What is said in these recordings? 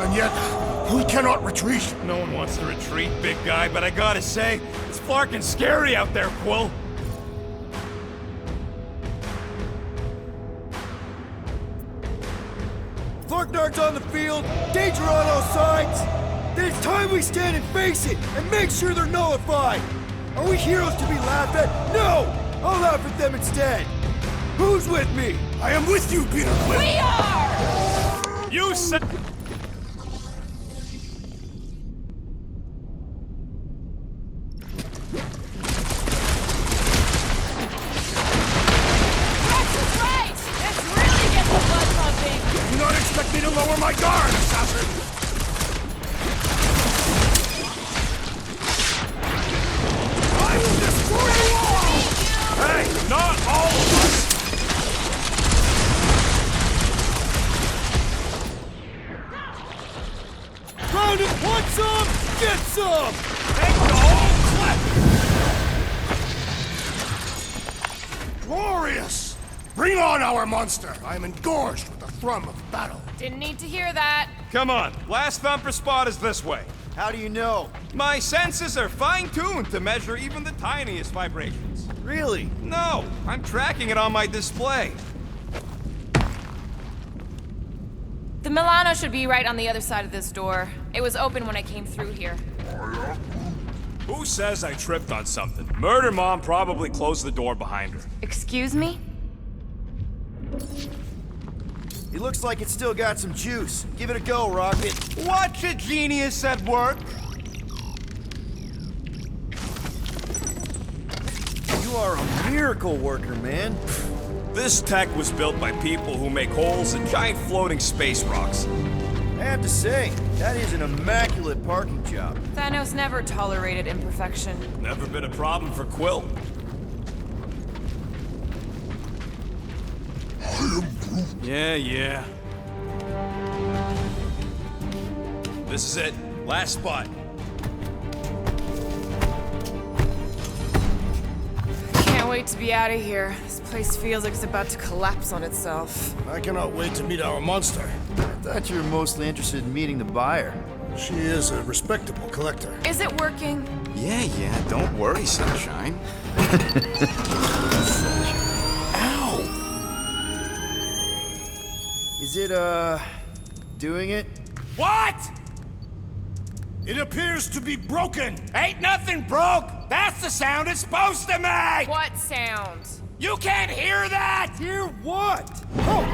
And yet, we cannot retreat. No one wants to retreat, big guy, but I gotta say, it's flarkin' scary out there, Quill. Flarknard's on the field, danger on all sides. Then it's time we stand and face it, and make sure they're nullified. Are we heroes to be laughed at? No! I'll laugh at them instead. Who's with me? I am with you, Peter Quill. We are! You said... Rex is right! This really gets the blood pumping! Do not expect me to lower my guard, assassin! I will destroy you all! Hey, not all of us! Round it, want some? Get some! Take the whole clip! Glorious! Bring on our monster! I am engorged with the thrum of battle. Didn't need to hear that. Come on, last thumper spot is this way. How do you know? My senses are fine-tuned to measure even the tiniest vibrations. Really? No, I'm tracking it on my display. The Milano should be right on the other side of this door. It was open when I came through here. Who says I tripped on something? Murder Mom probably closed the door behind her. Excuse me? It looks like it's still got some juice. Give it a go, Rocket. Watch a genius at work. You are a miracle worker, man. This tech was built by people who make holes in giant floating space rocks. I have to say, that is an immaculate parking job. Thanos never tolerated imperfection. Never been a problem for Quill. Yeah. This is it. Last spot. Can't wait to be out of here. This place feels like it's about to collapse on itself. I cannot wait to meet our monster. I thought you were mostly interested in meeting the buyer. She is a respectable collector. Is it working? Yeah, don't worry, Sunshine. Is it, doing it? What? It appears to be broken! Ain't nothing broke! That's the sound it's supposed to make! What sound? You can't hear that! Hear what? Oh!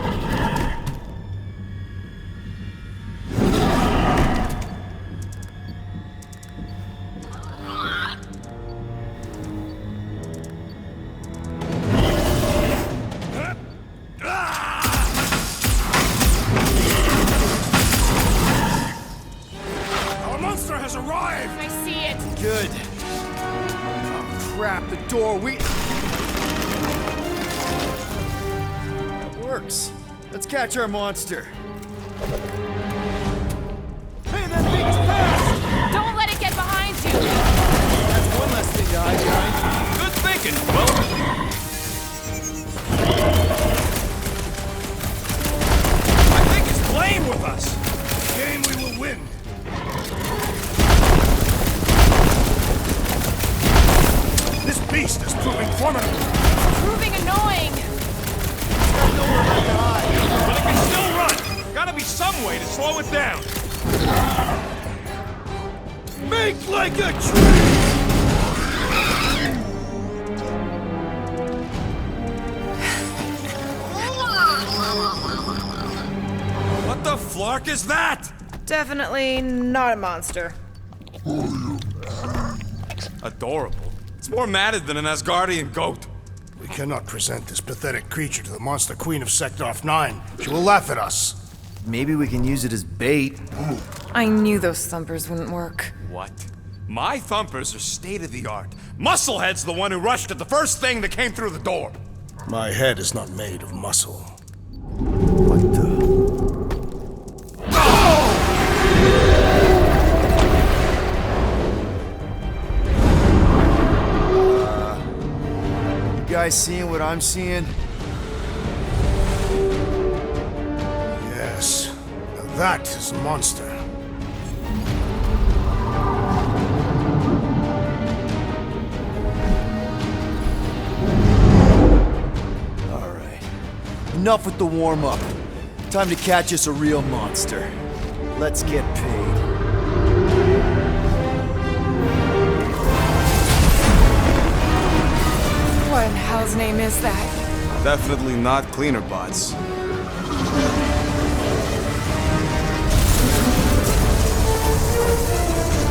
Our monster has arrived! I see it. Good. Oh, crap, the door, That works. Let's catch our monster. Hey, that thing's fast! Don't let it get behind you. That's one less thing to hide behind. Good thinking, Quill. I think it's playing with us. Game we will win. This beast is proving formidable. Proving annoying. But it can still run. Gotta be some way to slow it down. Make like a tree! What the flark is that? Definitely not a monster. Adorable. It's more matted than an Asgardian goat. We cannot present this pathetic creature to the monster queen of Seknarf 9. She will laugh at us. Maybe we can use it as bait. I knew those thumpers wouldn't work. What? My thumpers are state-of-the-art. Musclehead's the one who rushed at the first thing that came through the door. My head is not made of muscle. What the? You guys seeing what I'm seeing? Yes. Now that is a monster. enough with the warm-up. Time to catch us a real monster. Let's get paid. What in hell's name is that? Definitely not cleaner bots.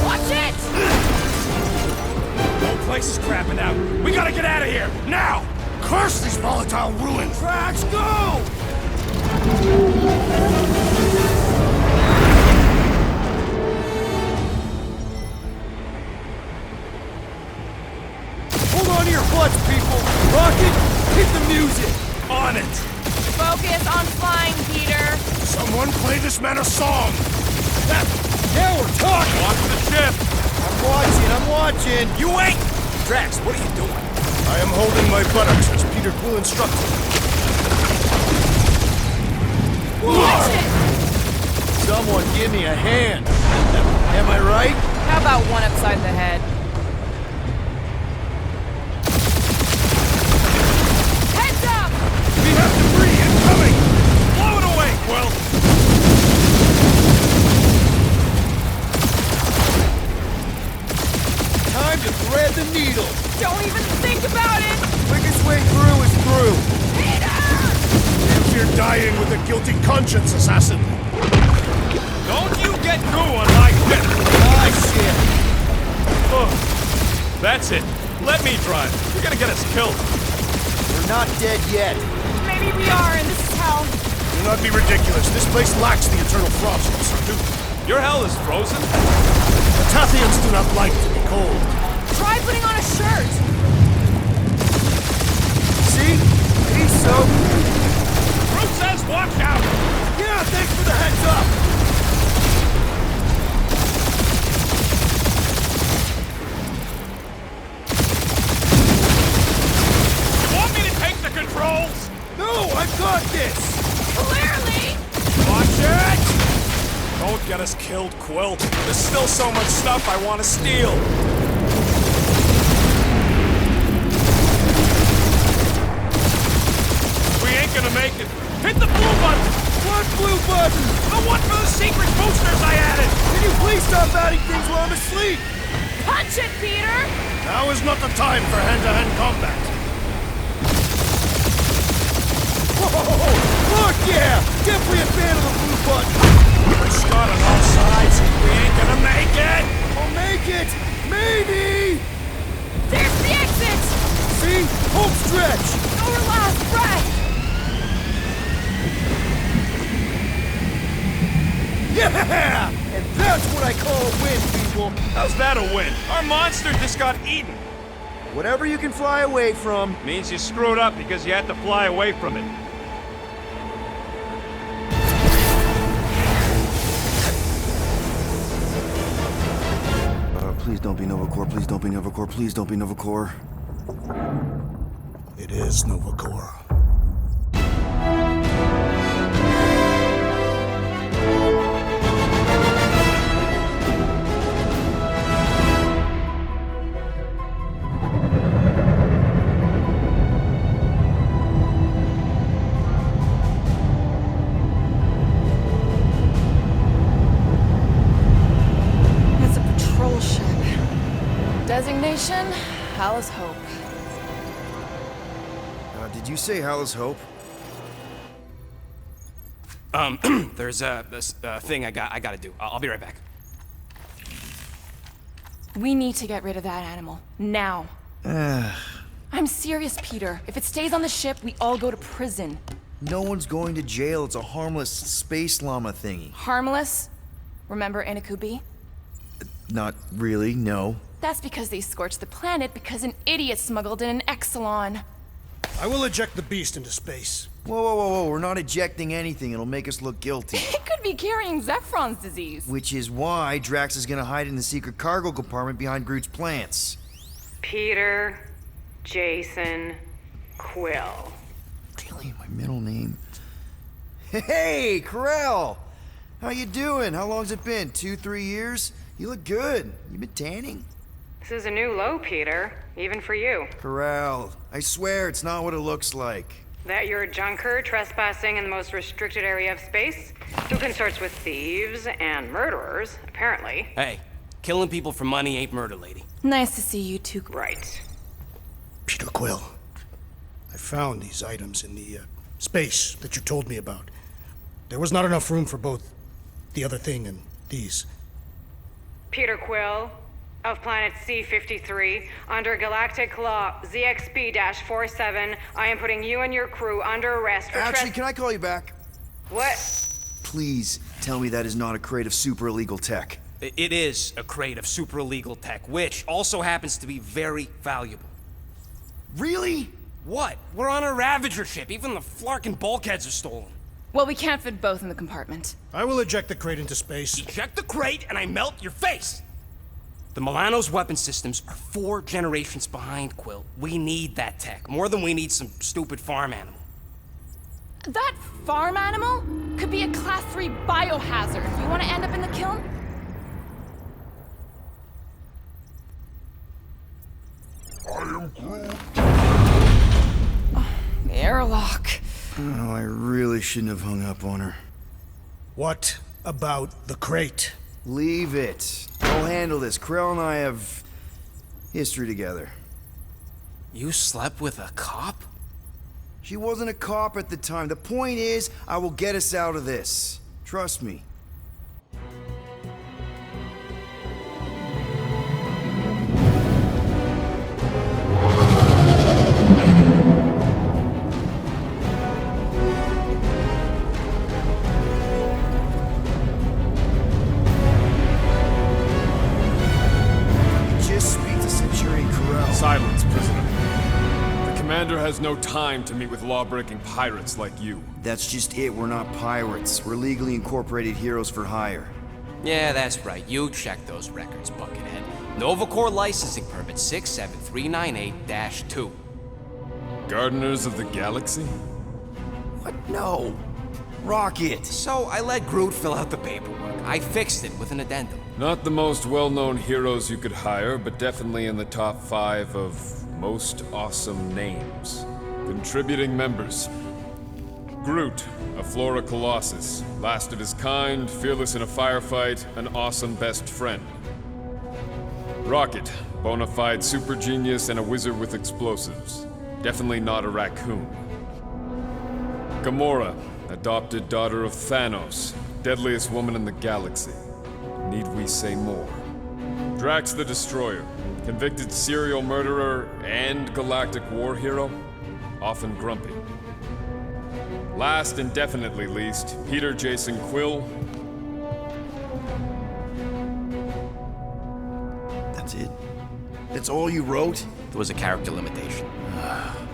Watch it! The whole place is crapping out. We gotta get out of here, now! Curse these volatile ruins! Drax, go! Hold on to your butts, people! Rocket, hit the music! On it! Focus on flying, Peter. Someone play this man a song! Now we're talking! Watch the ship! I'm watching! You wait! Drax, what are you doing? I am holding my buttocks as Peter Quill instructed. Watch it! Someone give me a hand! Am I right? How about one upside the head? Heads up! We have debris incoming! Blow it away, Quill! Time to thread the needle! Don't even think about it! Quickest way through is through! Peter! If you're dying with a guilty conscience, assassin. Don't you get through on my ship! My shit! Oh, that's it. Let me drive. You're gonna get us killed. We're not dead yet. Maybe we are, and this is hell. Do not be ridiculous. This place lacks the eternal frost of Sarduth. Your hell is frozen? The Tathians do not like to be cold. Try putting on a shirt. See? He's so... Bruce says watch out! Yeah, thanks for the heads up! You want me to take the controls? No, I've got this! Clearly! Watch it! Don't get us killed, Quill. There's still so much stuff I want to steal. We ain't gonna make it. Hit the blue button! What blue button? The one for the secret boosters I added! Can you please stop adding things while I'm asleep? Punch it, Peter! Now is not the time for hand-to-hand combat. Whoa! Look, yeah! Definitely a fan of the blue button! We're shot on all sides. We ain't gonna make it! I'll make it! Maybe! There's the exit! See? Home stretch! Our last breath! Yeah! And that's what I call a win, people! How's that a win? Our monster just got eaten. Whatever you can fly away from. Means you screwed up because you had to fly away from it. Please don't be Nova Corps, please don't be Nova Corps, please don't be Nova Corps. It is Nova Corps. It's a patrol ship. Designation, Hal's Hope. Did you say Hal's Hope? There's this thing I gotta do. I'll be right back. We need to get rid of that animal. Now. I'm serious, Peter. If it stays on the ship, we all go to prison. No one's going to jail. It's a harmless space llama thingy. Harmless? Remember Inakubi? Not really, no. That's because they scorched the planet because an idiot smuggled in an Exelon. I will eject the beast into space. Whoa, whoa, whoa, whoa. We're not ejecting anything. It'll make us look guilty. It could be carrying Zephron's disease. Which is why Drax is gonna hide in the secret cargo compartment behind Groot's plants. Peter, Jason, Quill. Really? My middle name? Hey, Corel! How you doing? How long's it been? 2-3 years? You look good. You been tanning? This is a new low, Peter. Even for you. Corel, I swear it's not what it looks like. That you're a junker trespassing in the most restricted area of space, who consorts with thieves and murderers, apparently. Hey, killing people for money ain't murder, lady. Nice to see you two. Right. Peter Quill, I found these items in the space that you told me about. There was not enough room for both the other thing and these. Peter Quill, of planet C-53, under Galactic Law ZXB-47, I am putting you and your crew under arrest for Actually, can I call you back? What? Please tell me that is not a crate of super illegal tech. It is a crate of super illegal tech, which also happens to be very valuable. Really? What? We're on a Ravager ship. Even the flarkin' bulkheads are stolen. Well, we can't fit both in the compartment. I will eject the crate into space. Eject the crate and I melt your face! The Milano's weapon systems are 4 generations behind, Quill. We need that tech, more than we need some stupid farm animal. That farm animal could be a Class 3 biohazard. You want to end up in the kiln? Airlock. Oh, I really shouldn't have hung up on her. What about the crate? Leave it. I'll handle this. Krell and I have history together. You slept with a cop? She wasn't a cop at the time. The point is, I will get us out of this. Trust me. Just speak to Centurion Corell. Silence, prisoner. The commander has no time to meet with law-breaking pirates like you. That's just it. We're not pirates. We're legally incorporated heroes for hire. Yeah, that's right. You check those records, Buckethead. Novacore licensing permit 67398-2. Gardeners of the Galaxy? What? No. Rocket. So I let Groot fill out the paperwork. I fixed it with an addendum. Not the most well-known heroes you could hire, but definitely in the top 5 of most awesome names. Contributing members. Groot, a Flora Colossus, last of his kind, fearless in a firefight, an awesome best friend. Rocket, bona fide super genius and a wizard with explosives. Definitely not a raccoon. Gamora, adopted daughter of Thanos, deadliest woman in the galaxy. Need we say more? Drax the Destroyer, convicted serial murderer and galactic war hero, often grumpy. Last and definitely least, Peter Jason Quill. That's it? That's all you wrote? There was a character limitation.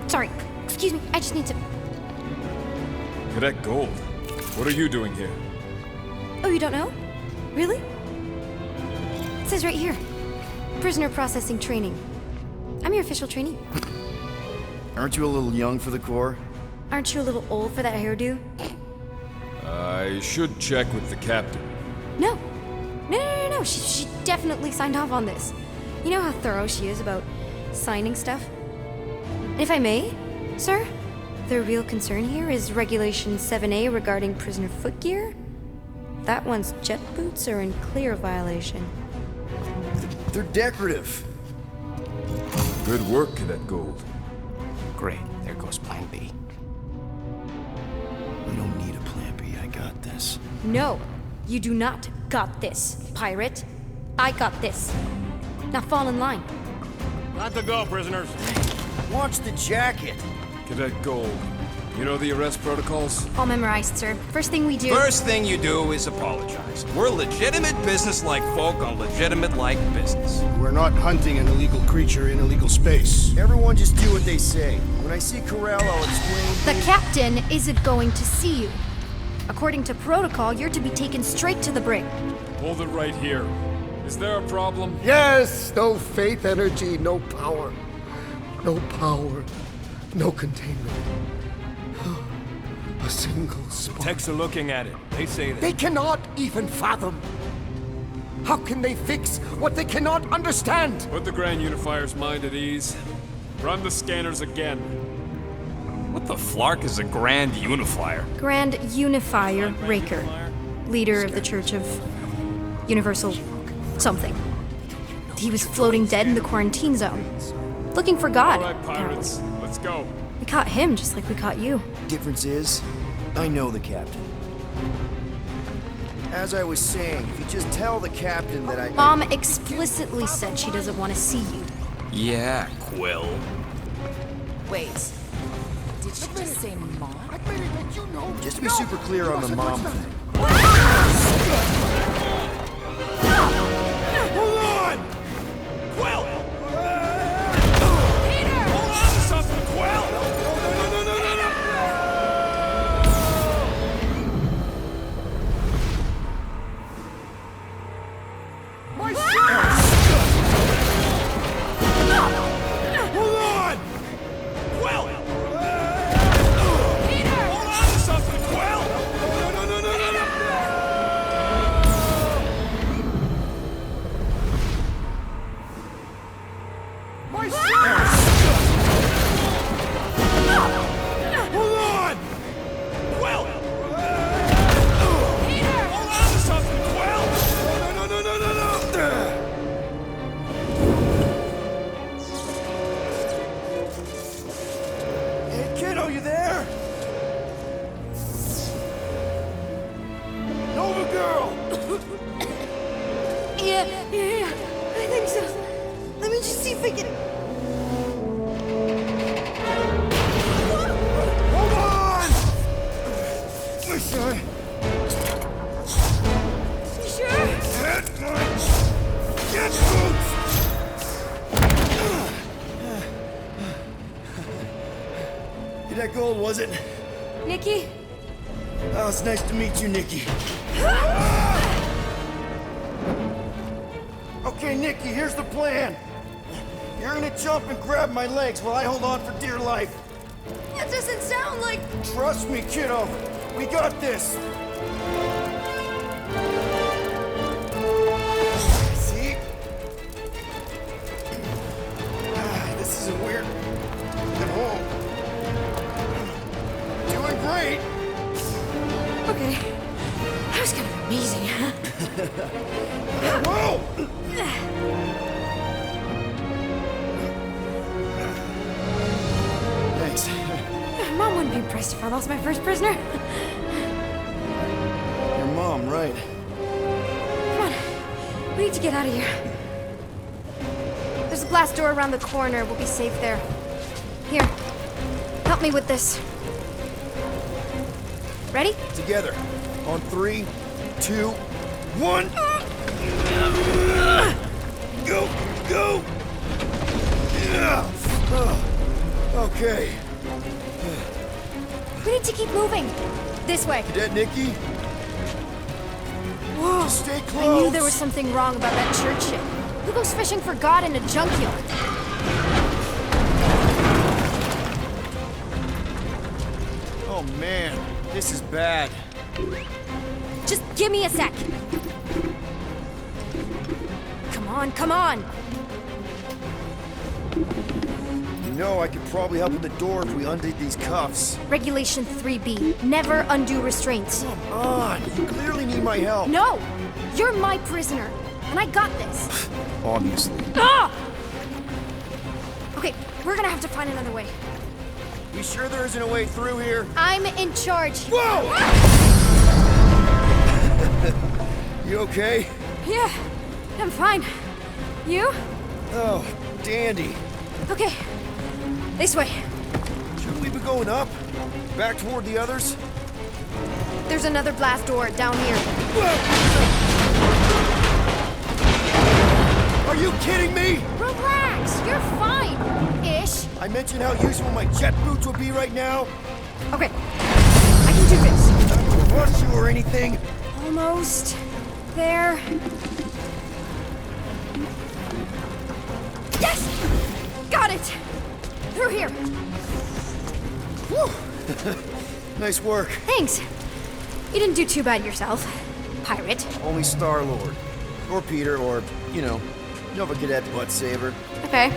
Sorry, excuse me, I just need to... Cadet Gold, what are you doing here? Oh, you don't know? Really? It says right here. Prisoner processing training. I'm your official trainee. Aren't you a little young for the Corps? Aren't you a little old for that hairdo? I should check with the captain. No. No. She definitely signed off on this. You know how thorough she is about signing stuff? And if I may, sir, the real concern here is Regulation 7A regarding prisoner footgear. That one's jet boots are in clear violation. They're decorative. Good work, Cadet Gold. Great, there goes Plan B. We don't need a plan B. I got this. No, you do not got this, pirate. I got this. Now fall in line. Got to go, prisoners. Watch the jacket. Cadet Gold, you know the arrest protocols? All memorized, sir. First thing we do... First thing you do is apologize. We're legitimate business-like folk on legitimate-like business. We're not hunting an illegal creature in illegal space. Everyone just do what they say. When I see Corell, I'll explain... The captain isn't going to see you. According to protocol, you're to be taken straight to the brig. Hold it right here. Is there a problem? Yes, no faith energy, no power. No power, no containment. A single spark. Techs are looking at it. They say that. They cannot even fathom. How can they fix what they cannot understand? Put the Grand Unifier's mind at ease. Run the scanners again. What the flark is a Grand Unifier? Grand Unifier Raker, leader of the Church of Universal something. He was floating dead in the quarantine zone, looking for God. All right, pirates, let's go. We caught him just like we caught you. Difference is, I know the captain. As I was saying, if you just tell the captain that I... Mom explicitly said she doesn't want to see you. Yeah, Quill. Wait. Did she just say mom? Just to be super clear on the mom thing. Hold on! Quill! Peter! Hold on to something, Quill! No! My shirt! Hold on! Quill! Peter! Hold on to something, Quill! No! My shirt! Hold on! Quill! Peter! Hold on to something, Quill! No! Hey, kiddo, you there? Nova girl! Yeah, I think so. Let me just see if I can. Hold on! My son! You sure? Get boots! That gold, was it? Nikki? Oh, it's nice to meet you, Nikki. Okay, Nikki, here's the plan. You're gonna jump and grab my legs while I hold on for dear life. That doesn't sound like. Trust me, kiddo. We got this. See? This isn't weird. At home. Doing great. Okay. That was kind of amazing, huh? Whoa! Thanks. Mom wouldn't be impressed if I lost my first prisoner. Your mom, right? Come on. We need to get out of here. There's a glass door around the corner. We'll be safe there. Here. Help me with this. Ready? Together. On 3, 2, 1. Go! Go! Okay. We need to keep moving. This way. Cadet Nikki? Whoa. Just stay I close. knew there was something wrong about that church ship. Who goes fishing for God in a junkyard? Oh man, this is bad. Just give me a sec. Come on, come on. You know, I could probably help with the door if we undid these cuffs. Regulation 3B. Never undo restraints. Come on, you clearly need my help. No! You're my prisoner, and I got this. Obviously. Ah! Okay, we're gonna have to find another way. You sure there isn't a way through here? I'm in charge. Whoa! You okay? Yeah, I'm fine. You? Oh, dandy. Okay. This way. Shouldn't we be going up? Back toward the others? There's another blast door down here. Are you kidding me? Relax, you're fine. Ish. I mentioned how useful my jet boots would be right now. Okay, I can do this. Not to rush you or anything. Almost there. Yes! Got it! Through here. Whew. Nice work. Thanks. You didn't do too bad yourself, pirate. Only Star-Lord. Or Peter, or, you know, Nova Cadet Butt Saver. Okay.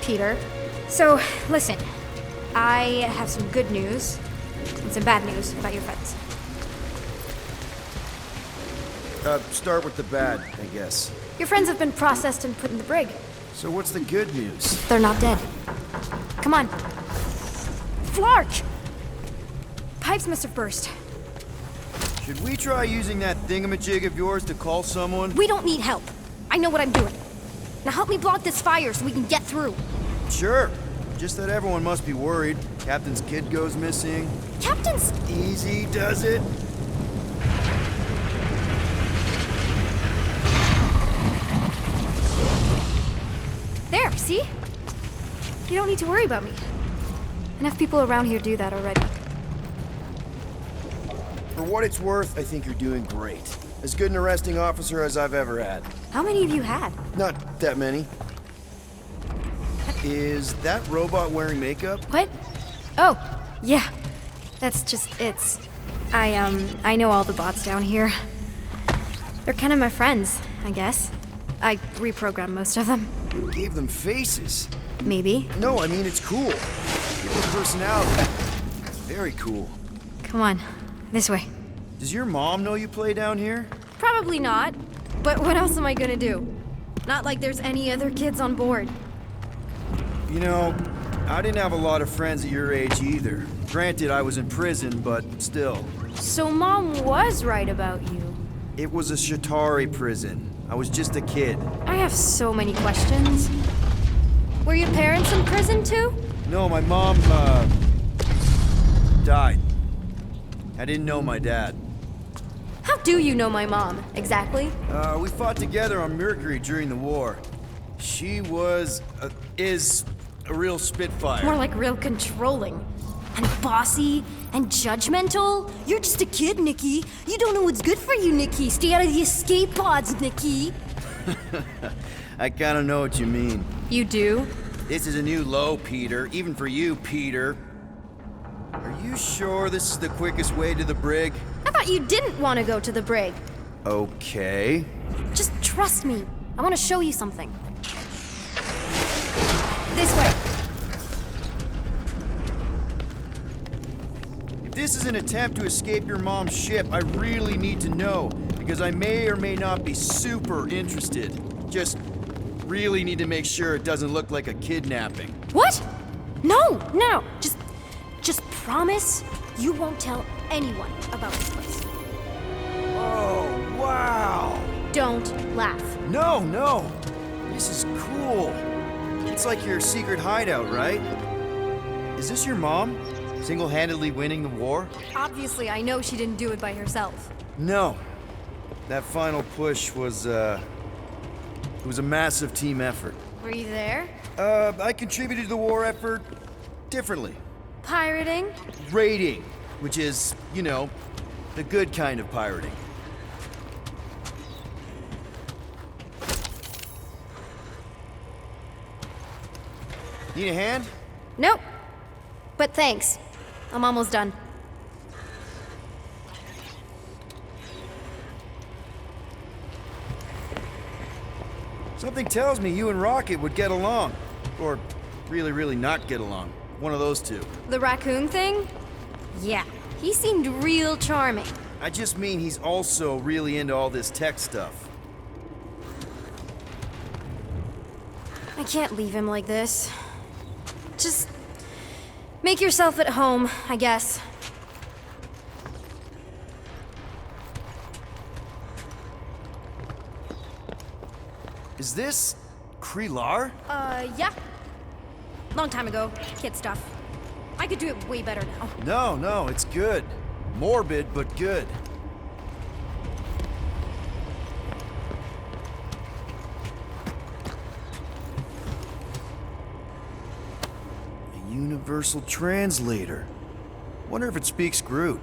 Peter. So, listen. I have some good news and some bad news about your friends. Start with the bad, I guess. Your friends have been processed and put in the brig. So what's the good news? They're not dead. Come on. Flark! Pipes must have burst. Should we try using that thingamajig of yours to call someone? We don't need help. I know what I'm doing. Now help me block this fire so we can get through. Sure. Just that everyone must be worried. Captain's kid goes missing. Captain's... Easy does it. There, see? You don't need to worry about me. Enough people around here do that already. For what it's worth, I think you're doing great. As good an arresting officer as I've ever had. How many have you had? Not that many. Is that robot wearing makeup? What? Oh, yeah. That's just, it's... I know all the bots down here. They're kind of my friends, I guess. I reprogrammed most of them. You gave them faces. Maybe. No, I mean, it's cool. Give them personality. It's very cool. Come on, this way. Does your mom know you play down here? Probably not. But what else am I gonna do? Not like there's any other kids on board. You know, I didn't have a lot of friends at your age either. Granted, I was in prison, but still. So Mom was right about you. It was a Shatari prison. I was just a kid. I have so many questions. Were your parents in prison too? No, my mom, died. I didn't know my dad. How do you know my mom, exactly? We fought together on Mercury during the war. She was, is a real spitfire. More like real controlling. And bossy and judgmental. You're just a kid, Nikki. You don't know what's good for you, Nikki. Stay out of the escape pods, Nikki. I kinda know what you mean. You do? This is a new low, Peter. Even for you, Peter. Are you sure this is the quickest way to the brig? I thought you didn't want to go to the brig. Okay. Just trust me. I want to show you something. This way. If this is an attempt to escape your mom's ship, I really need to know, because I may or may not be super interested. Just really need to make sure it doesn't look like a kidnapping. What? No, no. Just promise you won't tell anyone about this place. Oh, wow. Don't laugh. No, no. This is cool. It's like your secret hideout, right? Is this your mom? Single-handedly winning the war? Obviously, I know she didn't do it by herself. No. That final push was, it was a massive team effort. Were you there? I contributed to the war effort differently. Pirating? Raiding, which is, you know, the good kind of pirating. Need a hand? Nope. But thanks. I'm almost done. Something tells me you and Rocket would get along. Or really, really not get along. One of those two. The raccoon thing? Yeah. He seemed real charming. I just mean he's also really into all this tech stuff. I can't leave him like this. Just make yourself at home, I guess. Is this Krelar? Yeah. Long time ago. Kid stuff. I could do it way better now. No, no, it's good. Morbid, but good. A universal translator. Wonder if it speaks Groot.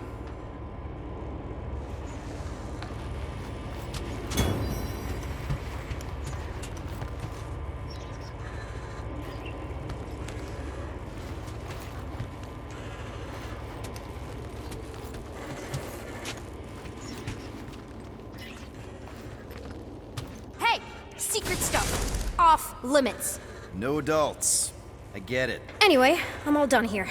Hey! Secret stuff. Off limits. No adults. I get it. Anyway, I'm all done here.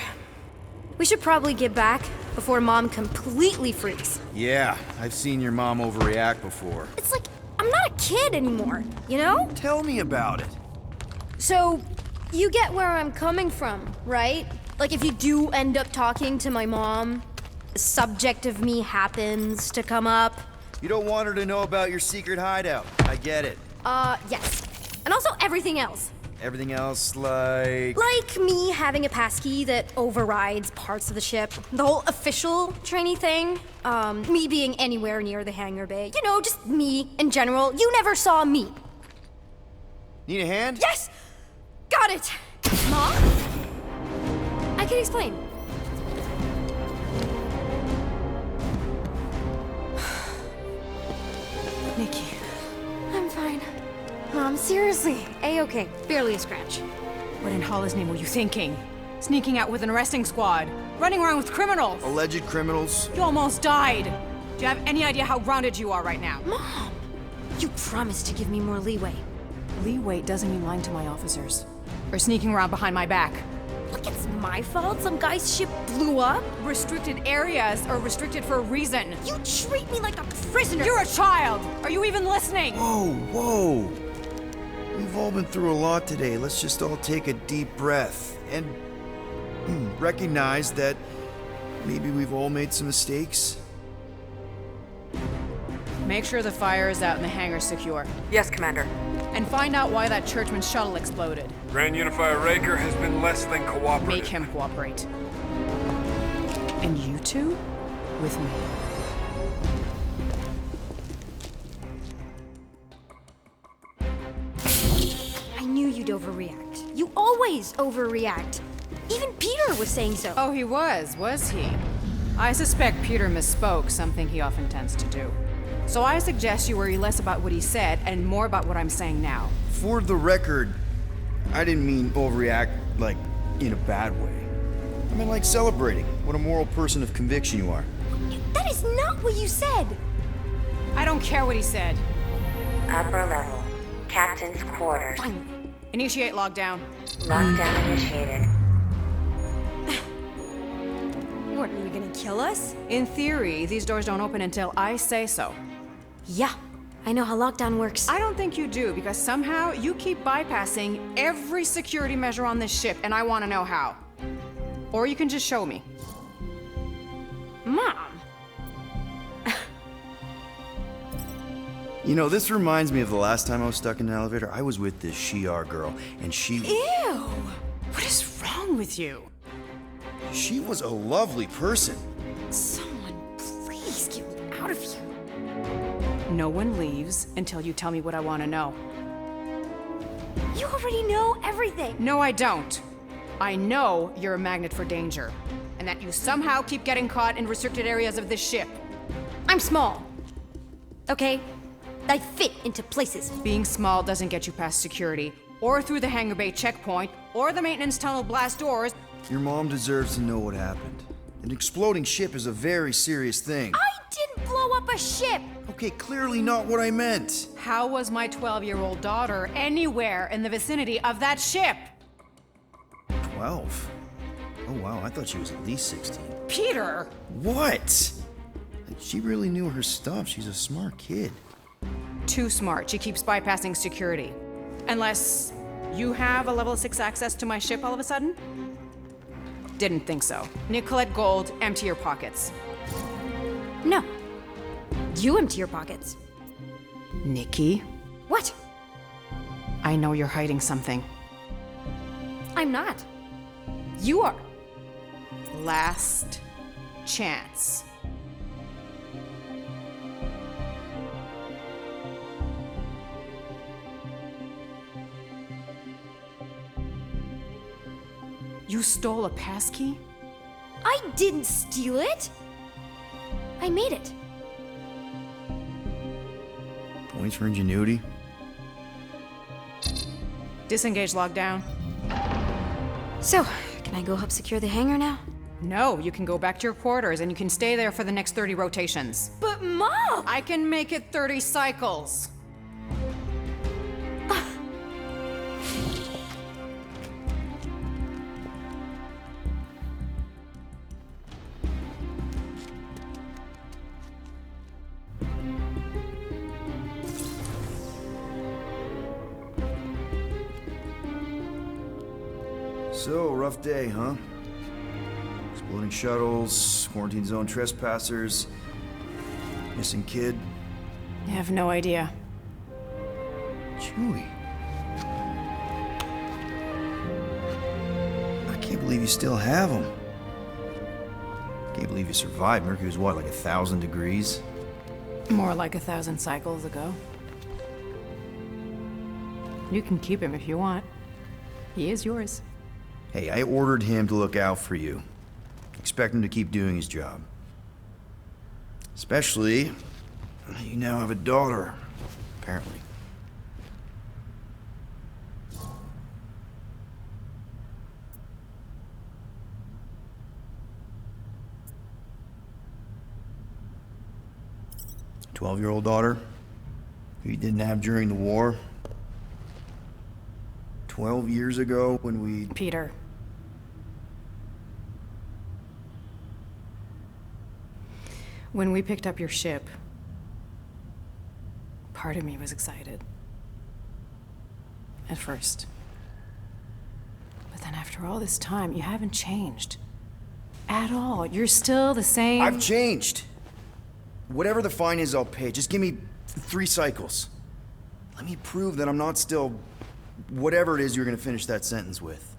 We should probably get back before Mom completely freaks. Yeah, I've seen your mom overreact before. It's like, I'm not a kid anymore, you know? Tell me about it. So, you get where I'm coming from, right? Like, if you do end up talking to my mom, the subject of me happens to come up. You don't want her to know about your secret hideout. I get it. Yes. And also everything else. Everything else, like... Like me having a passkey that overrides parts of the ship. The whole official trainee thing. Me being anywhere near the hangar bay. You know, just me in general. You never saw me. Need a hand? Yes! Got it! Mom? I can explain. Nikki. I'm fine. Mom, seriously. A-okay. Barely a scratch. What in Hollis' name were you thinking? Sneaking out with an arresting squad? Running around with criminals? Alleged criminals? You almost died! Do you have any idea how grounded you are right now? Mom! You promised to give me more leeway. Leeway doesn't mean lying to my officers. Or sneaking around behind my back. Look, it's my fault some guy's ship blew up. Restricted areas are restricted for a reason. You treat me like a prisoner. You're a child! Are you even listening? Whoa. We've all been through a lot today. Let's just all take a deep breath and recognize that maybe we've all made some mistakes. Make sure the fire is out and the hangar's secure. Yes, Commander. And find out why that churchman's shuttle exploded. Grand Unifier Raker has been less than cooperative. Make him cooperate. And you two? With me. I knew you'd overreact. You always overreact. Even Peter was saying so. Oh, he was he? I suspect Peter misspoke, something he often tends to do. So I suggest you worry less about what he said and more about what I'm saying now. For the record, I didn't mean overreact, like, in a bad way. I mean, like celebrating what a moral person of conviction you are. That is not what you said. I don't care what he said. Upper level. Captain's quarters. Finally. Initiate lockdown. Lockdown initiated. What, are you gonna kill us? In theory, these doors don't open until I say so. Yeah, I know how lockdown works. I don't think you do, because somehow you keep bypassing every security measure on this ship, and I want to know how. Or you can just show me. Mom! You know, this reminds me of the last time I was stuck in an elevator. I was with this Shi'ar girl, and she... Ew! What is wrong with you? She was a lovely person. Someone please get me out of here. No one leaves until you tell me what I want to know. You already know everything. No, I don't. I know you're a magnet for danger, and that you somehow keep getting caught in restricted areas of this ship. I'm small. Okay? I fit into places. Being small doesn't get you past security, or through the hangar bay checkpoint, or the maintenance tunnel blast doors. Your mom deserves to know what happened. An exploding ship is a very serious thing. I didn't blow up a ship! Okay, clearly not what I meant. How was my 12-year-old daughter anywhere in the vicinity of that ship? 12? Oh wow, I thought she was at least 16. Peter! What? She really knew her stuff. She's a smart kid. Too smart. She keeps bypassing security. Unless you have a level 6 access to my ship all of a sudden? Didn't think so. Nicolette Gold, empty your pockets. No. You empty your pockets. Nikki? What? I know you're hiding something. I'm not. You are. Last chance. You stole a passkey? I didn't steal it. I made it. Points for ingenuity. Disengage lockdown. So, can I go help secure the hangar now? No, you can go back to your quarters and you can stay there for the next 30 rotations. But Mom! I can make it 30 cycles. So, rough day, huh? Exploding shuttles, quarantine zone trespassers, missing kid. I have no idea. Chewie. I can't believe you still have him. Can't believe you survived. Mercury was what, like 1,000 degrees? More like 1,000 cycles ago. You can keep him if you want. He is yours. Hey, I ordered him to look out for you. Expect him to keep doing his job. Especially, you now have a daughter, apparently. A 12-year-old daughter who you didn't have during the war. 12 years ago when we... Peter. When we picked up your ship, part of me was excited. At first. But then after all this time, you haven't changed. At all. You're still the same... I've changed. Whatever the fine is, I'll pay. Just give me 3 cycles. Let me prove that I'm not still... whatever it is you're gonna finish that sentence with.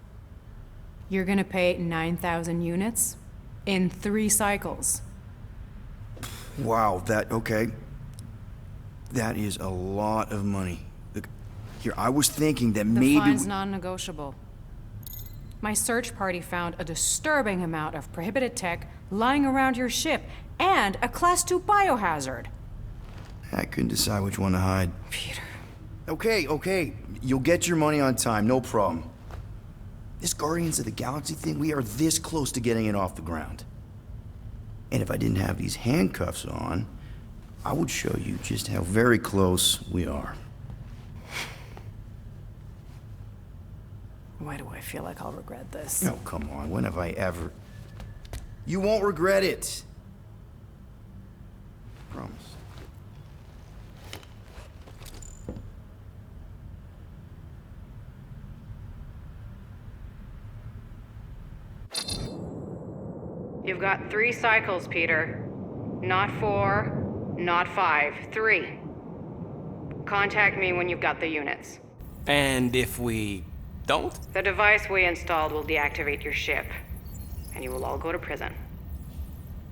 You're gonna pay 9,000 units in 3 cycles. Wow, okay. That is a lot of money. Look, here, I was thinking that maybe... The fine's non-negotiable. My search party found a disturbing amount of prohibited tech lying around your ship, and a Class 2 biohazard. I couldn't decide which one to hide. Peter. Okay. You'll get your money on time, no problem. This Guardians of the Galaxy thing, we are this close to getting it off the ground. And if I didn't have these handcuffs on, I would show you just how very close we are. Why do I feel like I'll regret this? Oh, come on. When have I ever... You won't regret it. Promise. You've got 3 cycles, Peter. Not 4, not 5, 3. Contact me when you've got the units. And if we don't? The device we installed will deactivate your ship, and you will all go to prison.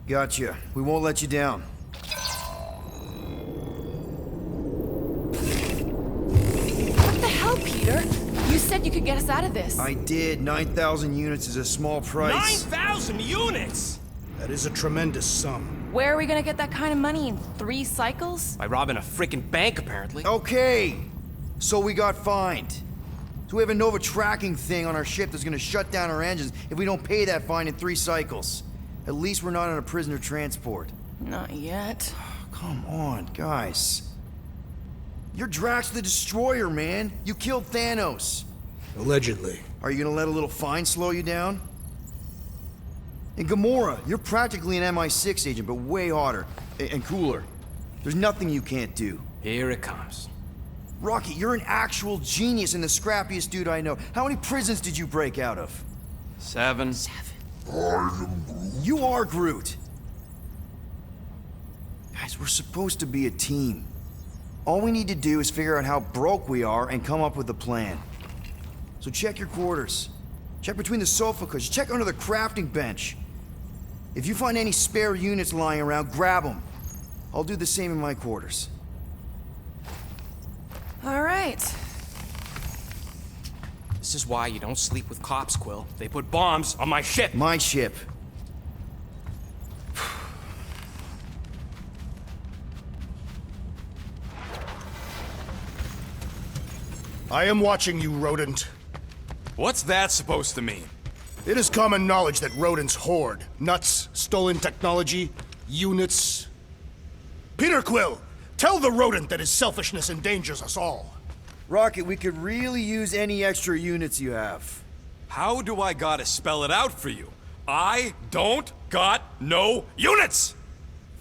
Gotcha. We won't let you down. What the hell, Peter? You said you could get us out of this. I did. 9,000 units is a small price. 9,000 units?! That is a tremendous sum. Where are we gonna get that kind of money in 3 cycles? By robbing a freaking bank, apparently. Okay! So we got fined. So we have a Nova tracking thing on our ship that's gonna shut down our engines if we don't pay that fine in 3 cycles. At least we're not on a prisoner transport. Not yet. Come on, guys. You're Drax the Destroyer, man. You killed Thanos. Allegedly. Are you gonna let a little fine slow you down? And Gamora, you're practically an MI6 agent, but way hotter and cooler. There's nothing you can't do. Here it comes. Rocky, you're an actual genius and the scrappiest dude I know. How many prisons did you break out of? 7. You are Groot. Guys, we're supposed to be a team. All we need to do is figure out how broke we are and come up with a plan. So check your quarters. Check between the sofa cushions. Check under the crafting bench. If you find any spare units lying around, grab them. I'll do the same in my quarters. All right. This is why you don't sleep with cops, Quill. They put bombs on my ship. My ship. I am watching you, rodent. What's that supposed to mean? It is common knowledge that rodents hoard nuts, stolen technology, units. Peter Quill, tell the rodent that his selfishness endangers us all. Rocket, we could really use any extra units you have. How do I gotta spell it out for you? I don't got no units!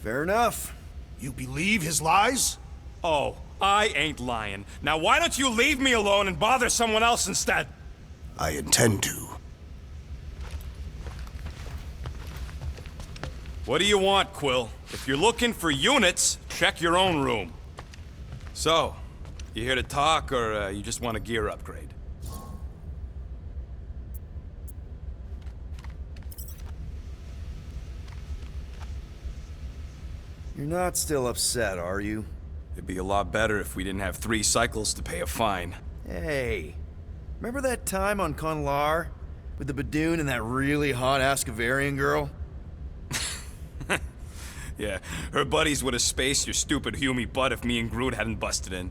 Fair enough. You believe his lies? Oh, I ain't lying. Now why don't you leave me alone and bother someone else instead? I intend to. What do you want, Quill? If you're looking for units, check your own room. So, you here to talk, or you just want a gear upgrade? You're not still upset, are you? It'd be a lot better if we didn't have 3 cycles to pay a fine. Hey, remember that time on Conlar? With the Badoon and that really hot Ascavarian girl? Yeah, her buddies would have spaced your stupid Hume butt if me and Groot hadn't busted in.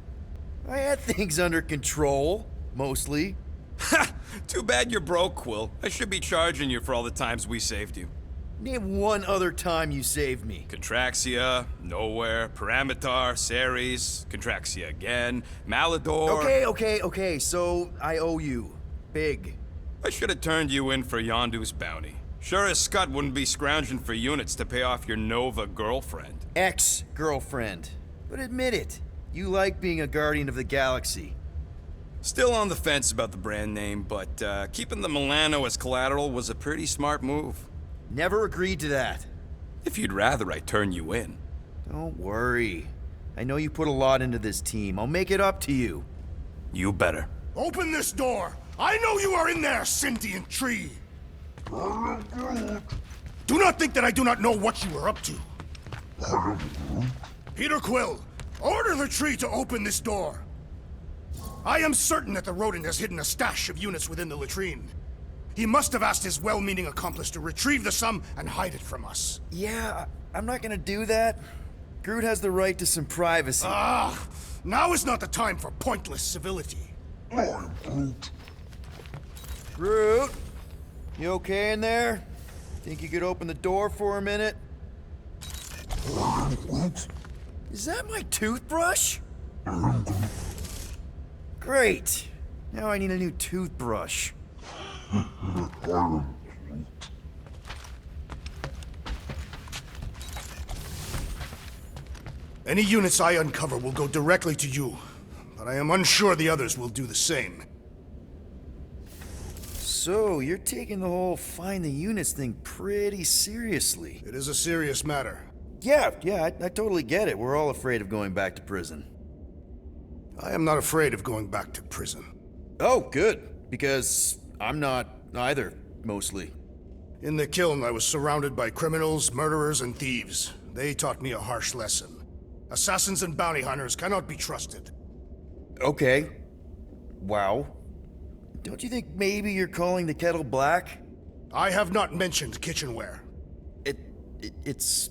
I had things under control, mostly. Ha! Too bad you're broke, Quill. I should be charging you for all the times we saved you. Name one other time you saved me. Contraxia, Nowhere, Paramitar, Ceres, Contraxia again, Malador... Okay, so I owe you. Big. I should have turned you in for Yondu's bounty. Sure as Scott wouldn't be scrounging for units to pay off your Nova girlfriend. Ex-girlfriend. But admit it, you like being a Guardian of the Galaxy. Still on the fence about the brand name, but keeping the Milano as collateral was a pretty smart move. Never agreed to that. If you'd rather I turn you in. Don't worry. I know you put a lot into this team. I'll make it up to you. You better. Open this door! I know you are in there, sentient tree! Do not think that I do not know what you are up to. Peter Quill, order the tree to open this door. I am certain that the rodent has hidden a stash of units within the latrine. He must have asked his well-meaning accomplice to retrieve the sum and hide it from us. Yeah, I'm not gonna do that. Groot has the right to some privacy. Ah, now is not the time for pointless civility. Groot, you okay in there? Think you could open the door for a minute? Is that my toothbrush? Great. Now I need a new toothbrush. Any units I uncover will go directly to you, but I am unsure the others will do the same. So, you're taking the whole find the units thing pretty seriously. It is a serious matter. Yeah, I totally get it. We're all afraid of going back to prison. I am not afraid of going back to prison. Oh, good. Because I'm not either, mostly. In the kiln, I was surrounded by criminals, murderers, and thieves. They taught me a harsh lesson. Assassins and bounty hunters cannot be trusted. Okay. Wow. Don't you think maybe you're calling the kettle black? I have not mentioned kitchenware. It's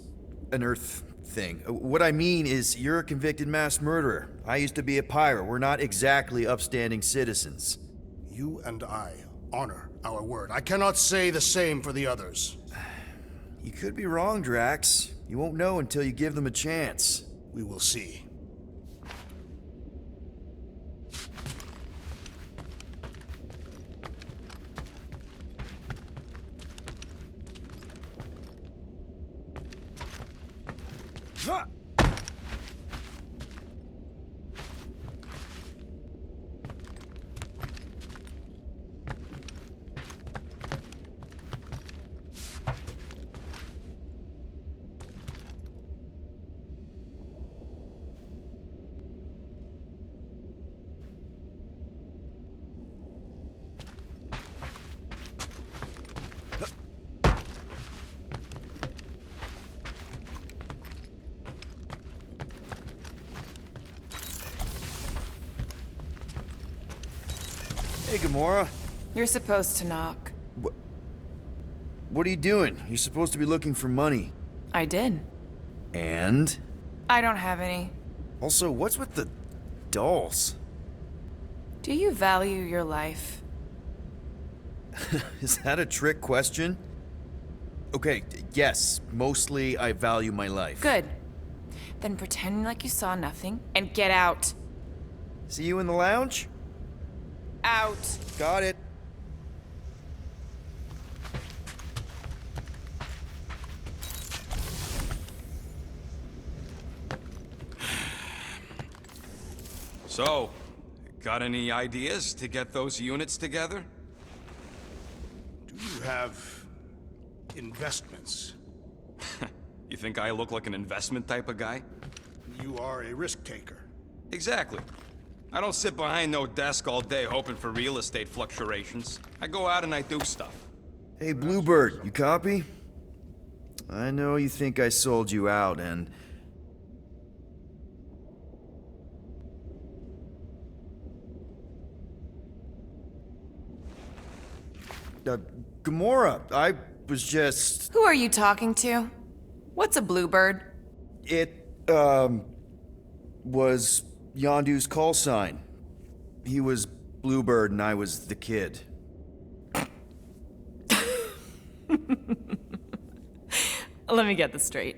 an Earth thing. What I mean is, you're a convicted mass murderer. I used to be a pirate. We're not exactly upstanding citizens. You and I honor our word. I cannot say the same for the others. You could be wrong, Drax. You won't know until you give them a chance. We will see. Hey, Gamora. You're supposed to knock. What are you doing? You're supposed to be looking for money. I did. And? I don't have any. Also, what's with the dolls? Do you value your life? Is that a trick question? Okay, yes, mostly I value my life. Good. Then pretend like you saw nothing and get out. See you in the lounge? Out. Got it. So, got any ideas to get those units together? Do you have investments? You think I look like an investment type of guy? You are a risk taker. Exactly. I don't sit behind no desk all day hoping for real estate fluctuations. I go out and I do stuff. Hey, Bluebird, you copy? I know you think I sold you out, and... Gamora, I was just... Who are you talking to? What's a bluebird? It, was Yondu's call sign. He was Bluebird and I was the kid. Let me get this straight.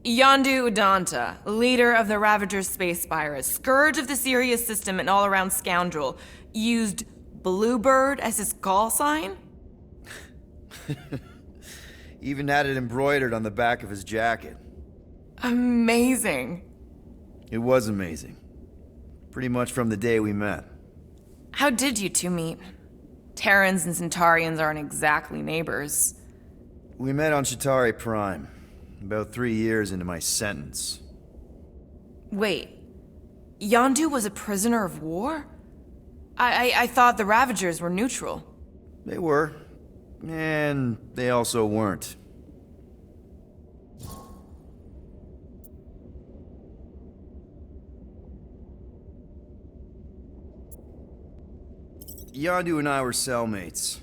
Yondu Udanta, leader of the Ravagers space virus, scourge of the Sirius system and all-around scoundrel, used Bluebird as his call sign? Even had it embroidered on the back of his jacket. Amazing. It was amazing. Pretty much from the day we met. How did you two meet? Terrans and Centaurians aren't exactly neighbors. We met on Chitauri Prime, about 3 years into my sentence. Wait, Yondu was a prisoner of war? I thought the Ravagers were neutral. They were. And they also weren't. Yondu and I were cellmates.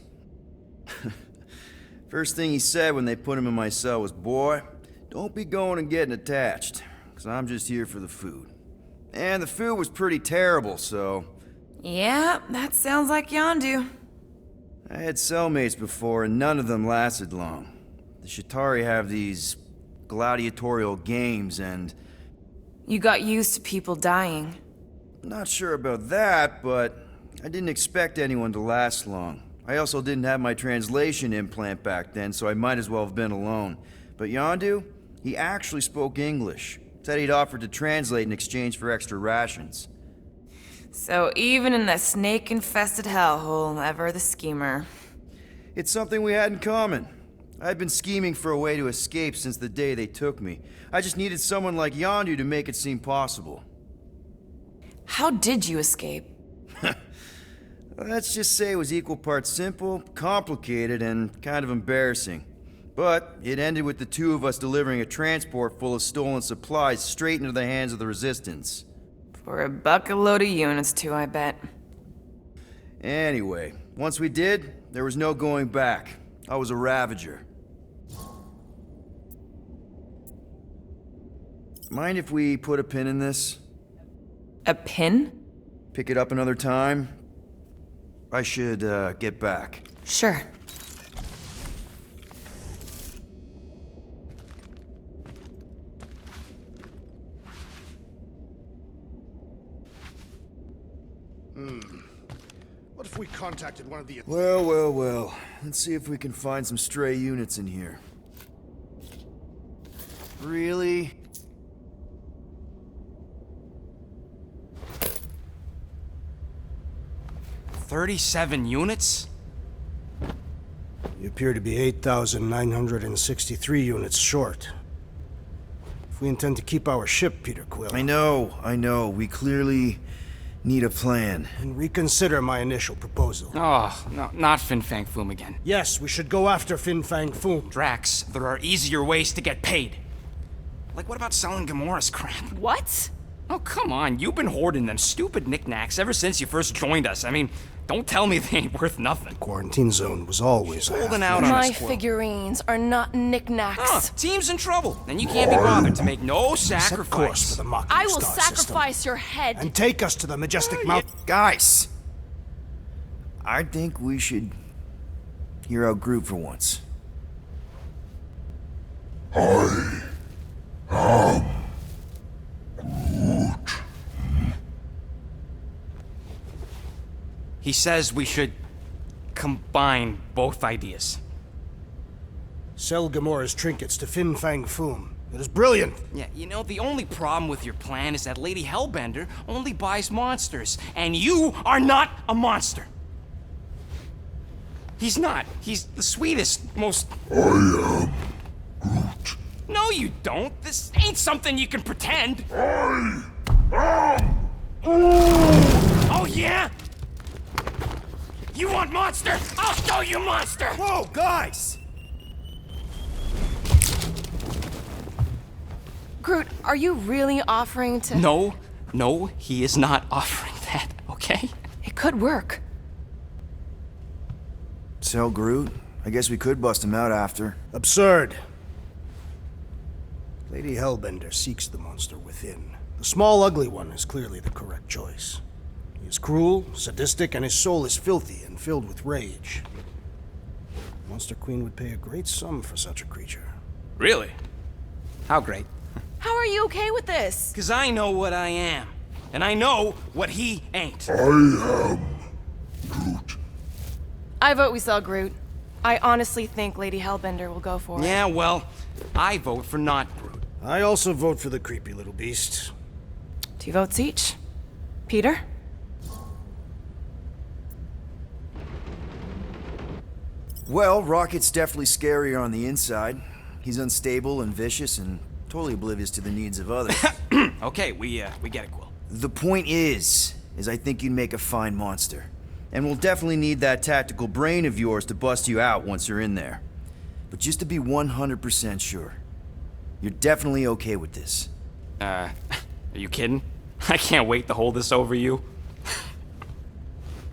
First thing he said when they put him in my cell was, "Boy, don't be going and getting attached, 'cause I'm just here for the food." And the food was pretty terrible, so... Yeah, that sounds like Yondu. I had cellmates before, and none of them lasted long. The Chitauri have these gladiatorial games, and... You got used to people dying. Not sure about that, but I didn't expect anyone to last long. I also didn't have my translation implant back then, so I might as well have been alone. But Yondu, he actually spoke English. Said he'd offered to translate in exchange for extra rations. So even in that snake-infested hellhole, ever the schemer. It's something we had in common. I'd been scheming for a way to escape since the day they took me. I just needed someone like Yondu to make it seem possible. How did you escape? Let's just say it was equal parts simple, complicated, and kind of embarrassing. But it ended with the two of us delivering a transport full of stolen supplies straight into the hands of the Resistance. For a bucket load of units, too, I bet. Anyway, once we did, there was no going back. I was a Ravager. Mind if we put a pin in this? A pin? Pick it up another time? I should, get back. Sure. What if we contacted one of the... Well. Let's see if we can find some stray units in here. Really? $37 units? You appear to be 8,963 units short. If we intend to keep our ship, Peter Quill... I know. We clearly need a plan. And reconsider my initial proposal. Oh, no, not Fin Fang Foom again. Yes, we should go after Fin Fang Foom. Drax, there are easier ways to get paid. Like, what about selling Gamora's crap? What? Oh, come on. You've been hoarding them stupid knickknacks ever since you first joined us. I mean, don't tell me they ain't worth nothing. Quarantine zone was always holding out on My us, Quill. figurines are not knickknacks. Team's in trouble, and you can't be bothered to make no Set course sacrifice. for the Machina I will Star sacrifice system. your head. And take us to the majestic mount... Guys! I think we should hear out Groot for once. He says we should combine both ideas. Sell Gamora's trinkets to Fin Fang Foom. It is brilliant. Yeah, you know, the only problem with your plan is that Lady Hellbender only buys monsters, and you are not a monster. He's not. He's the sweetest, most... I am Groot. No, you don't. This ain't something you can pretend. Oh, yeah? You want monster? I'll show you monster! Whoa, guys! Groot, are you really offering to... No, he is not offering that, okay? It could work. So, Groot, I guess we could bust him out after. Absurd. Lady Hellbender seeks the monster within. The small, ugly one is clearly the correct choice. He is cruel, sadistic, and his soul is filthy and filled with rage. Monster Queen would pay a great sum for such a creature. Really? How great? How are you okay with this? Because I know what I am. And I know what he ain't. I am Groot. I vote we sell Groot. I honestly think Lady Hellbender will go for it. Yeah, well, I vote for not Groot. I also vote for the creepy little beast. 2 votes each. Peter? Well, Rocket's definitely scarier on the inside. He's unstable and vicious and totally oblivious to the needs of others. Okay, we get it, Quill. The point is I think you'd make a fine monster. And we'll definitely need that tactical brain of yours to bust you out once you're in there. But just to be 100% sure, you're definitely okay with this. Are you kidding? I can't wait to hold this over you.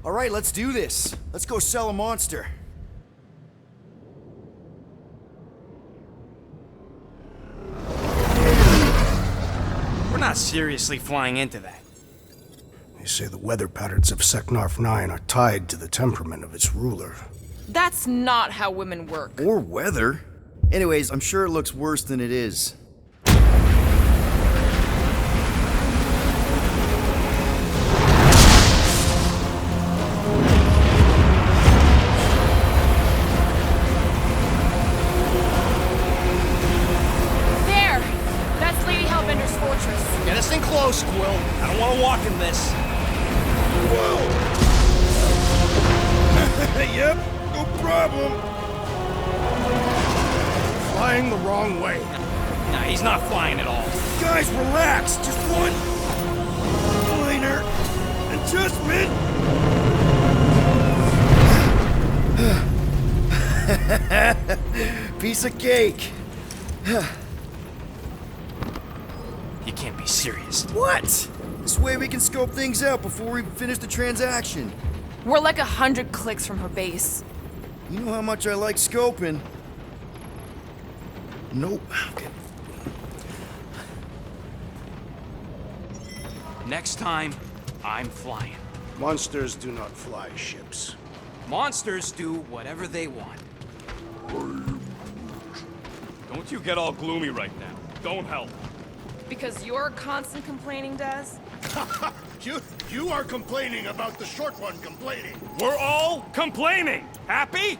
All right, let's do this. Let's go sell a monster. We're not seriously flying into that. They say the weather patterns of Seknarf 9 are tied to the temperament of its ruler. That's not how women work. Or weather. Anyways, I'm sure it looks worse than it is. There! That's Lady Hellbender's fortress. Get us in close, Quill. I don't want to walk in this. Yep, no problem. Flying the wrong way. Nah, he's not flying at all. Guys, relax. Just one minor adjustment. Piece of cake. You can't be serious. What? This way we can scope things out before we finish the transaction. We're like 100 clicks from her base. You know how much I like scoping. Nope. Okay. Next time, I'm flying. Monsters do not fly ships. Monsters do whatever they want. Don't you get all gloomy right now. Don't help. Because you're constant complaining, Des? You are complaining about the short one complaining. We're all complaining. Happy?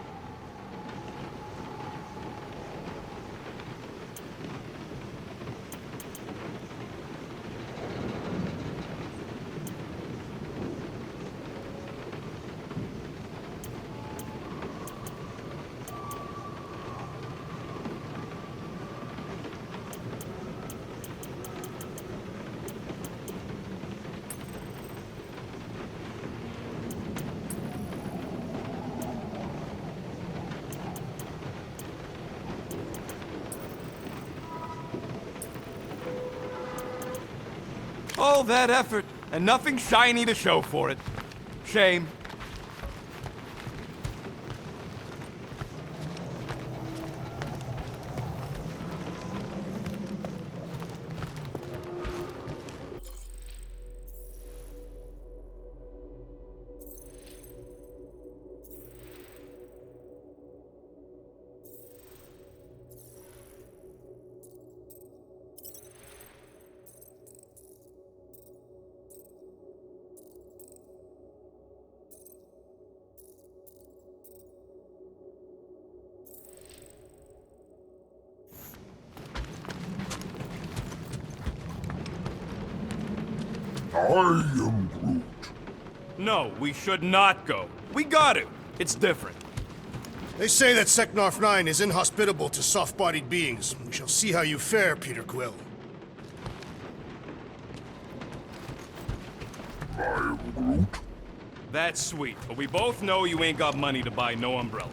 All that effort, and nothing shiny to show for it. Shame. I am Groot. No, we should not go. We got to. It's different. They say that Seknarf 9 is inhospitable to soft-bodied beings. We shall see how you fare, Peter Quill. That's sweet, but we both know you ain't got money to buy no umbrella.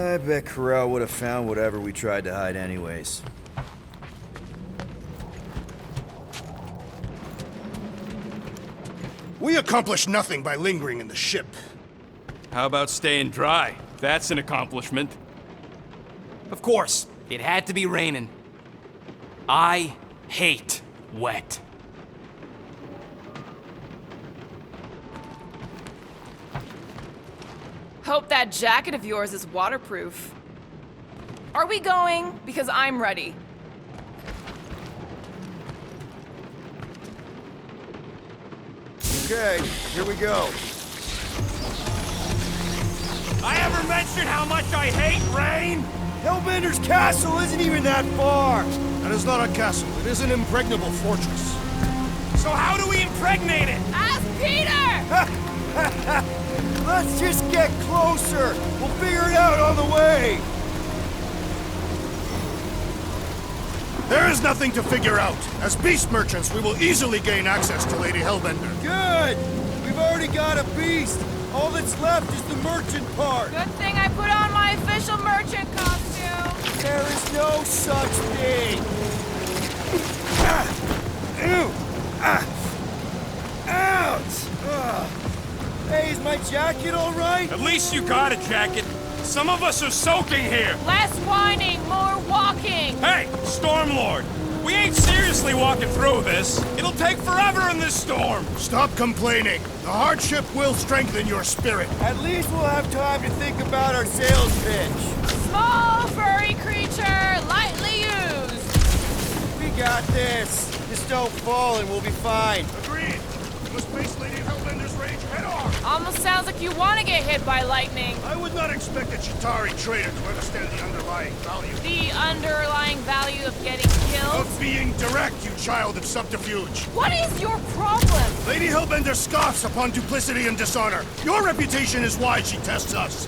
I bet Corral would have found whatever we tried to hide anyways. We accomplished nothing by lingering in the ship. How about staying dry? That's an accomplishment. Of course, it had to be raining. I hate wet. Hope that jacket of yours is waterproof. Are we going? Because I'm ready. Okay, here we go. I ever mentioned how much I hate rain? Hellbender's castle isn't even that far. That is not a castle. It is an impregnable fortress. So how do we impregnate it? Ask Peter! Let's just get closer. We'll figure it out on the way. There is nothing to figure out. As beast merchants, we will easily gain access to Lady Hellbender. Good! We've already got a beast. All that's left is the merchant part. Good thing I put on my official merchant costume. There is no such thing. Ew! Ouch! Hey, is my jacket all right? At least you got a jacket. Some of us are soaking here. Less whining, more walking. Hey, Stormlord! We ain't seriously walking through this. It'll take forever in this storm. Stop complaining. The hardship will strengthen your spirit. At least we'll have time to think about our sales pitch. Small furry creature, lightly used. We got this. Just don't fall and we'll be fine. Agreed. We must face Lady Hellbender's rage head on. Almost sounds like you want to get hit by lightning. I would not expect a Chitauri trader to understand the underlying value. The underlying value of getting killed? Of being direct, you child of subterfuge. What is your problem? Lady Hellbender scoffs upon duplicity and dishonor. Your reputation is why she tests us.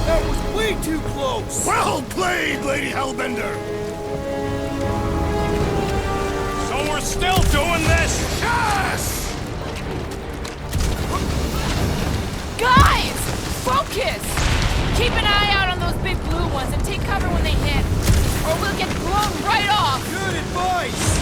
That was way too close! Well played, Lady Hellbender! So we're still doing this? Yes! Guys! Focus! Keep an eye out on those big blue ones and take cover when they hit, or we'll get blown right off! Good advice!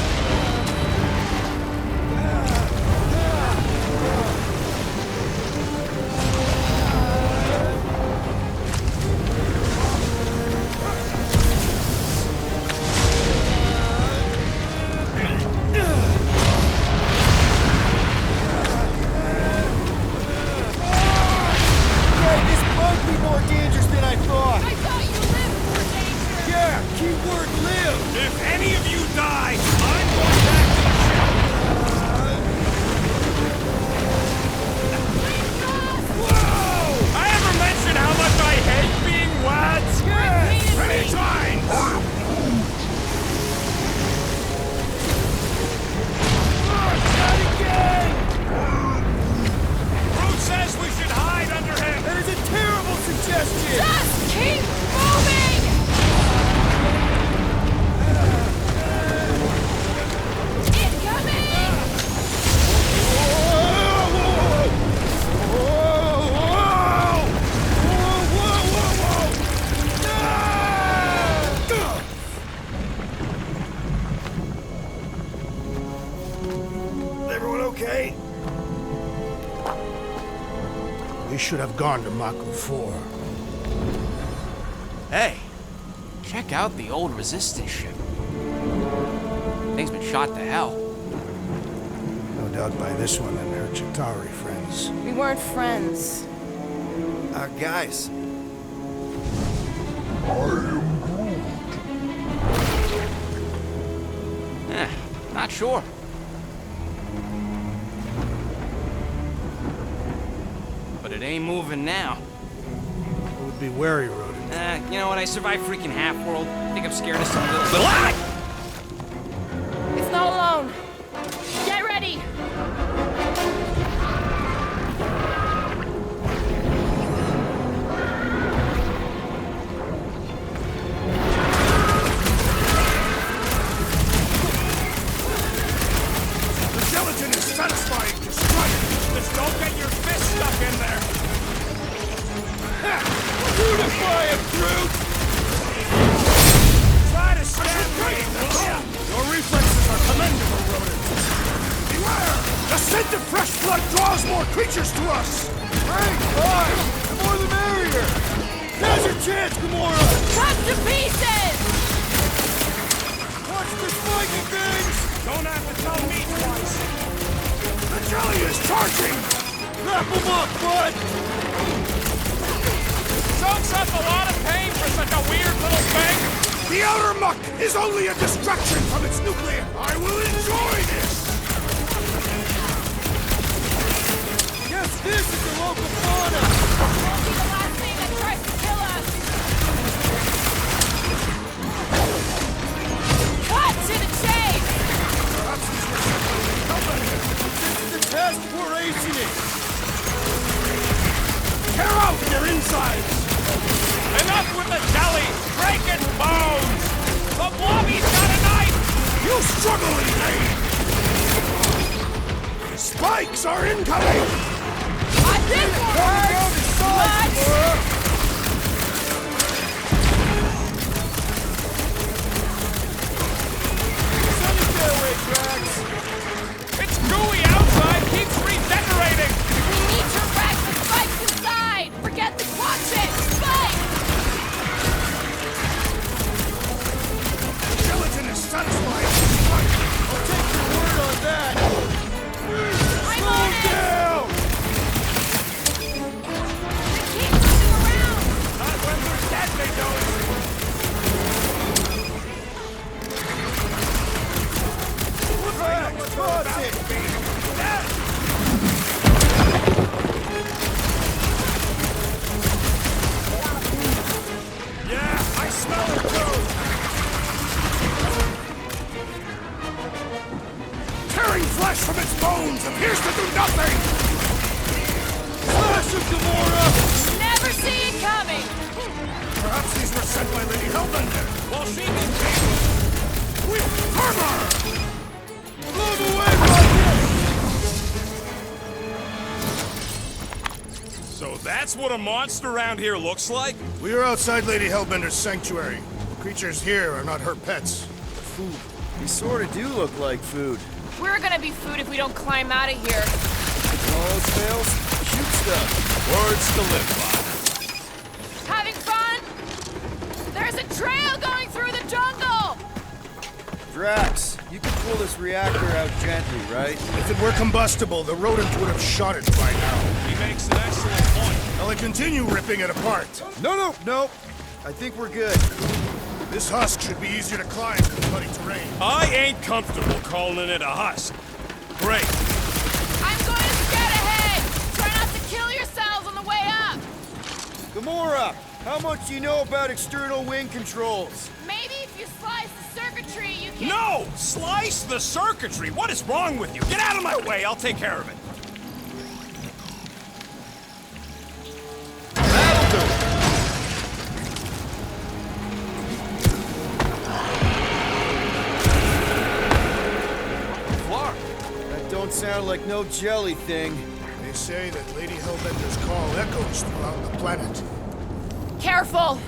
If any of you die, I'm going back to the ship. Whoa! I ever mentioned how much I hate being wet? Yes! Many times! Not again! Who says we should hide under him? That is a terrible suggestion! Just keep moving! Okay. We should have gone to Mako 4. Hey, check out the old Resistance ship. Thing's been shot to hell. No doubt by this one and her Chitauri friends. We weren't friends. Guys. Not sure. But it ain't moving now. It would be wary, rodent. You know what? I survived freaking Half-World. I think I'm scared of some little... It's not alone. Get ready. The gelatin is satisfying to strike. Just don't get your fist stuck in there. Unify him, brute! Try to stand right. Your reflexes are commendable, rodent. Beware! The scent of fresh blood draws more creatures to us. Great, fine! The more the merrier! Now's your chance, Gamora! Cut to pieces! Watch the spiky things! Don't have to tell me twice. The jelly is charging! Wrap him up, bud! Soaks up a lot of pain for such a weird little thing. The outer muck is only a distraction from its nuclear. I will enjoy this! Guess this is the local fauna! Won't be the last thing that tries to kill us. Cut to the chase! This is a test for acing it! Tear out their insides! Enough with the jelly! Break its bones! The blobby's got a knife! You struggle in vain! Spikes are incoming! On this It's gooey outside, keeps regenerating! We need to rack the spikes inside! Forget the toxin! Spike! Gelatin is satisfying! I'll take your word on that! I'm on it! Down! They keep moving around! Not when they're dead, they don't! Crack! Toss it! Yeah, I smell it too! Tearing flesh from its bones appears to do nothing! Slash him, Gamora! Never see it coming! Perhaps these were sent by Lady Hellbender. Well, she can take With armor! Blow him away, Rocket! So that's what a monster around here looks like? We are outside Lady Hellbender's sanctuary. The creatures here are not her pets. Food. They sort of do look like food. We're gonna be food if we don't climb out of here. All else fails, shoot stuff. Words to live by. Having fun? There's a trail going through the jungle! Drax, you can pull this reactor out gently, right? If it were combustible, the rodent would have shot it by now. He makes an excellent point. Will I continue ripping it apart? No. I think we're good. This husk should be easier to climb than the muddy terrain. I ain't comfortable calling it a husk. Great. I'm going to scout ahead! Try not to kill yourselves on the way up! Gamora, how much do you know about external wing controls? Maybe if you slice the circuitry, you can... No! Slice the circuitry! What is wrong with you? Get out of my way, I'll take care of it. That'll do. Clark. That don't sound like no jelly thing. They say that Lady Hellbender's call echoes throughout the planet. Careful!